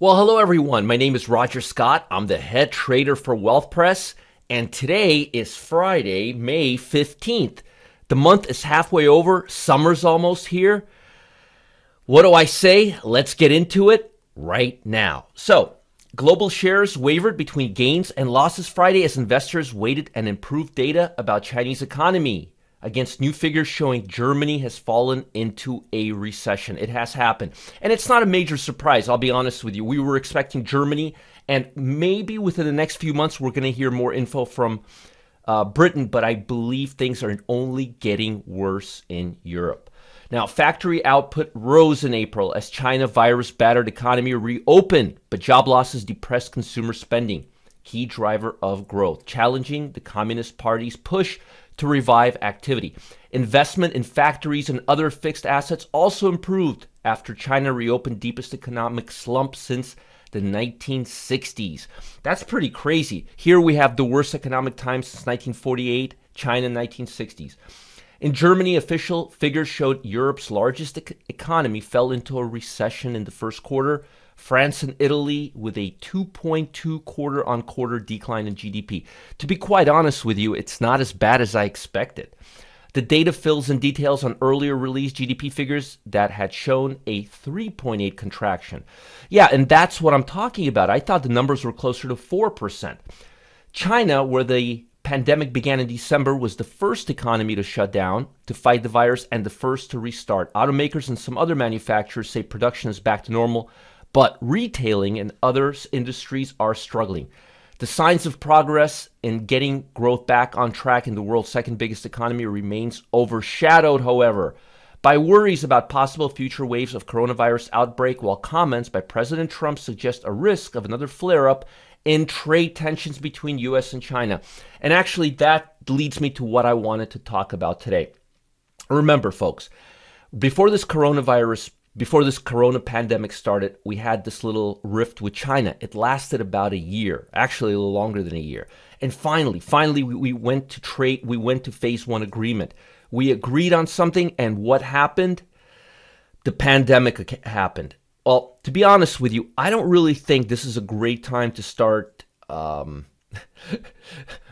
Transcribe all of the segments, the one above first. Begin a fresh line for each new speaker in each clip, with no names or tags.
Well, hello everyone. My name is Roger Scott. I'm the head trader for Wealth Press, and today is Friday, May 15th. The month is halfway over. Summer's almost here. What do I say? Let's get into it right now. So, global shares wavered between gains and losses Friday as investors waited and improved data about Chinese economy against new figures showing Germany has fallen into a recession. It has happened. And it's not a major surprise, I'll be honest with you. We were expecting Germany, and maybe within the next few months, we're going to hear more info from Britain, but I believe things are only getting worse in Europe. Now, factory output rose in April as China virus-battered economy reopened, but job losses depressed consumer spending, key driver of growth, challenging the Communist Party's push to revive activity. Investment in factories and other fixed assets also improved after China reopened deepest economic slump since the 1960s. That's pretty crazy. Here we have the worst economic time since 1948, China 1960s. In Germany, official figures showed Europe's largest economy fell into a recession in the first quarter. France and Italy with a 2.2 quarter-on-quarter decline in GDP. To be quite honest with you, it's not as bad as I expected. The data fills in details on earlier released GDP figures that had shown a 3.8 contraction. Yeah, and that's what I'm talking about. I thought the numbers were closer to 4%. China, where the pandemic began in December, was the first economy to shut down to fight the virus and the first to restart. Automakers and some other manufacturers say production is back to normal, but retailing and other industries are struggling. The signs of progress in getting growth back on track in the world's second biggest economy remains overshadowed, however, by worries about possible future waves of coronavirus outbreak, while comments by President Trump suggest a risk of another flare-up in trade tensions between U.S. and China. And actually, that leads me to what I wanted to talk about today. Remember, folks, before this corona pandemic started, we had this little rift with China. It lasted about a year, actually a little longer than a year. And finally, we went to phase one agreement. We agreed on something, and what happened? The pandemic happened. Well, to be honest with you, I don't really think this is a great time to start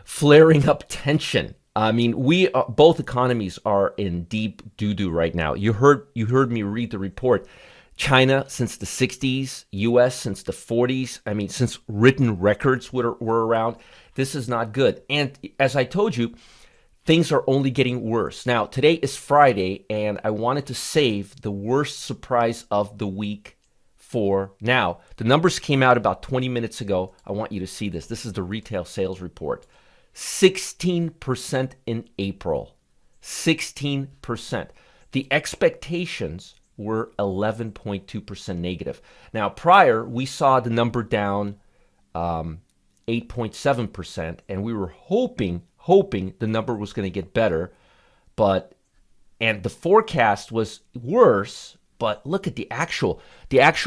flaring up tension. I mean, both economies are in deep doo-doo right now. You heard me read the report. China since the 60s, U.S. since the 40s. I mean, since written records were around. This is not good. And as I told you, things are only getting worse. Now, today is Friday, and I wanted to save the worst surprise of the week for now. The numbers came out about 20 minutes ago. I want you to see this. This is the retail sales report. 16% in April. 16%. The expectations were 11.2% negative. Now, prior, we saw the number down 8.7%, and we were hoping the number was going to get better, and the forecast was worse, but look at the actual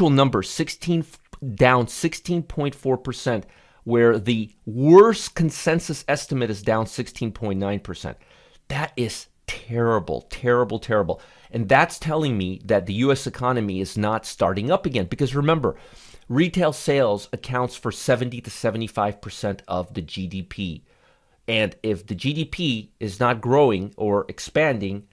number, down 16.4%. Where the worst consensus estimate is down 16.9%. That is terrible, terrible, terrible. And that's telling me that the U.S. economy is not starting up again. Because remember, retail sales accounts for 70 to 75% of the GDP. And if the GDP is not growing or expanding,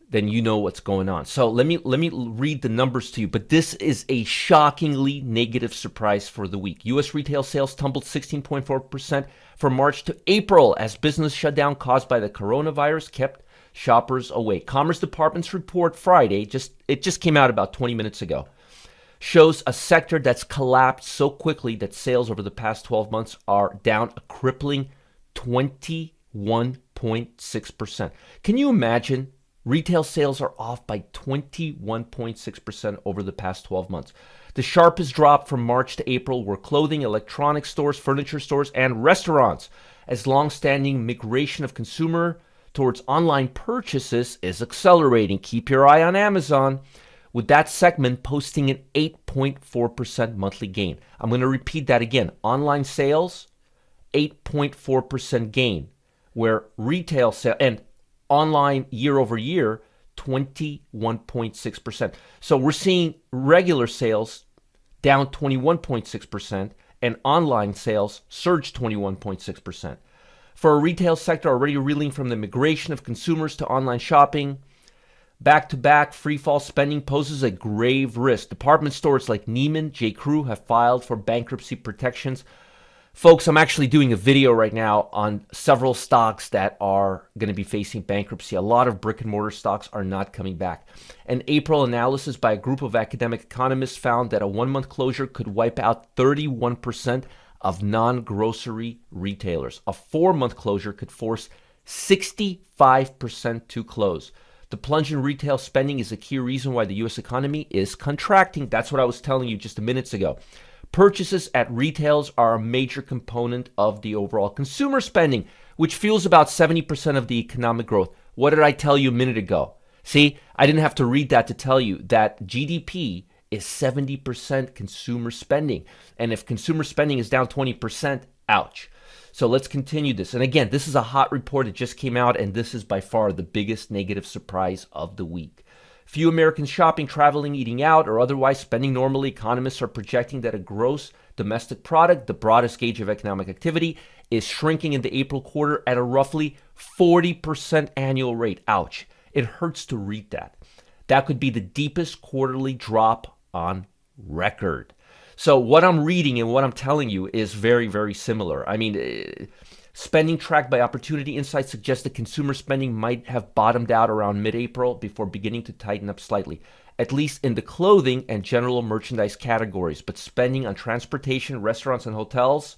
then you know what's going on. So let me read the numbers to you. But this is a shockingly negative surprise for the week. U.S. retail sales tumbled 16.4% from March to April as business shutdown caused by the coronavirus kept shoppers away. Commerce Department's report Friday, it just came out about 20 minutes ago, shows a sector that's collapsed so quickly that sales over the past 12 months are down a crippling 21.6%. Can you imagine? Retail sales are off by 21.6% over the past 12 months. The sharpest drop from March to April were clothing, electronics stores, furniture stores, and restaurants, as long-standing migration of consumer towards online purchases is accelerating. Keep your eye on Amazon, with that segment posting an 8.4% monthly gain. I'm going to repeat that again. Online sales, 8.4% gain, where retail sales, and online year over year, 21.6%. So we're seeing regular sales down 21.6%, and online sales surged 21.6%. For a retail sector already reeling from the migration of consumers to online shopping, back-to-back free-fall spending poses a grave risk. Department stores like Neiman, J.Crew have filed for bankruptcy protections. Folks, I'm actually doing a video right now on several stocks that are going to be facing bankruptcy. A lot of brick-and-mortar stocks are not coming back. An April analysis by a group of academic economists found that a one-month closure could wipe out 31% of non-grocery retailers. A 4-month closure could force 65% to close. The plunge in retail spending is a key reason why the U.S. economy is contracting. That's what I was telling you just a minute ago. Purchases at retails are a major component of the overall consumer spending, which fuels about 70% of the economic growth. What did I tell you a minute ago? See, I didn't have to read that to tell you that GDP is 70% consumer spending. And if consumer spending is down 20%, ouch. So let's continue this. And again, this is a hot report. It just came out, and this is by far the biggest negative surprise of the week. Few Americans shopping, traveling, eating out, or otherwise spending normally. Economists are projecting that a gross domestic product, the broadest gauge of economic activity, is shrinking in the April quarter at a roughly 40% annual rate. Ouch. It hurts to read that. That could be the deepest quarterly drop on record. So what I'm reading and what I'm telling you is very, very similar. I mean, spending tracked by Opportunity Insights suggests that consumer spending might have bottomed out around mid-April before beginning to tighten up slightly, at least in the clothing and general merchandise categories. But spending on transportation, restaurants, and hotels,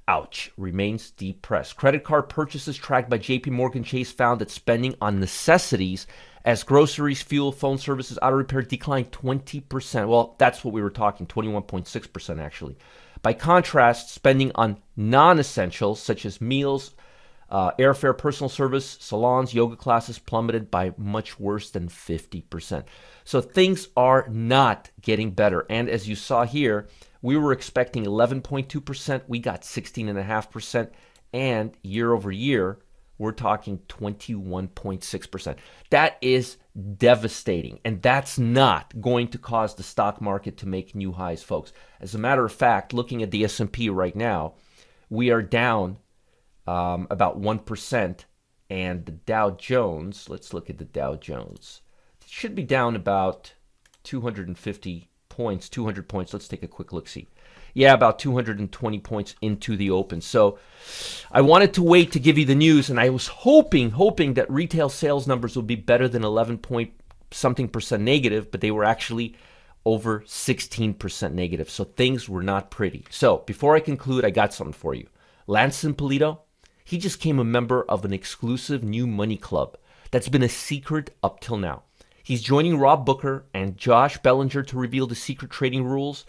ouch, remains depressed. Credit card purchases tracked by JP Morgan Chase found that spending on necessities as groceries, fuel, phone services, auto repair declined 20%. Well, that's what we were talking, 21.6% actually. By contrast, spending on non-essentials such as meals, airfare, personal service, salons, yoga classes plummeted by much worse than 50%. So things are not getting better. And as you saw here, we were expecting 11.2%. We got 16.5%. And year over year, we're talking 21.6%. That is devastating, and that's not going to cause the stock market to make new highs, folks. As a matter of fact, looking at the S&P right now, we are down about 1%, and the Dow Jones, let's look at the Dow Jones. It should be down about 250 points, 200 points. Let's take a quick look-see. Yeah, about 220 points into the open. So I wanted to wait to give you the news, and I was hoping that retail sales numbers would be better than 11 point something percent negative, but they were actually over 16% negative. So things were not pretty. So before I conclude, I got something for you. Lance Impolito, he just became a member of an exclusive new money club that's been a secret up till now. He's joining Rob Booker and Josh Bellinger to reveal the secret trading rules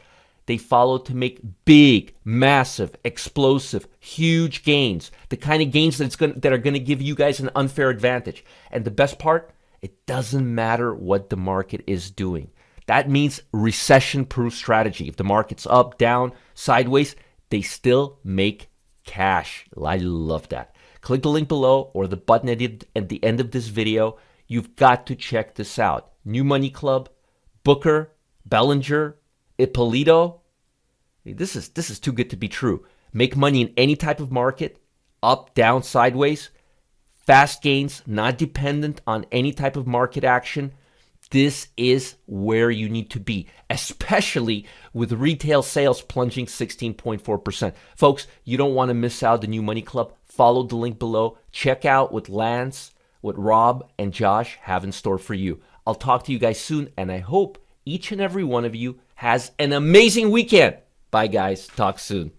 they follow to make big, massive, explosive, huge gains. The kind of gains that are going to give you guys an unfair advantage. And the best part, it doesn't matter what the market is doing. That means recession-proof strategy. If the market's up, down, sideways, they still make cash. I love that. Click the link below or the button at the end of this video. You've got to check this out. New Money Club, Booker, Bellinger, Ippolito. This is too good to be true. Make money in any type of market, up, down, sideways. Fast gains, not dependent on any type of market action. This is where you need to be, especially with retail sales plunging 16.4%. Folks, you don't want to miss out the New Money Club. Follow the link below. Check out what Lance, what Rob, and Josh have in store for you. I'll talk to you guys soon, and I hope each and every one of you has an amazing weekend. Bye, guys. Talk soon.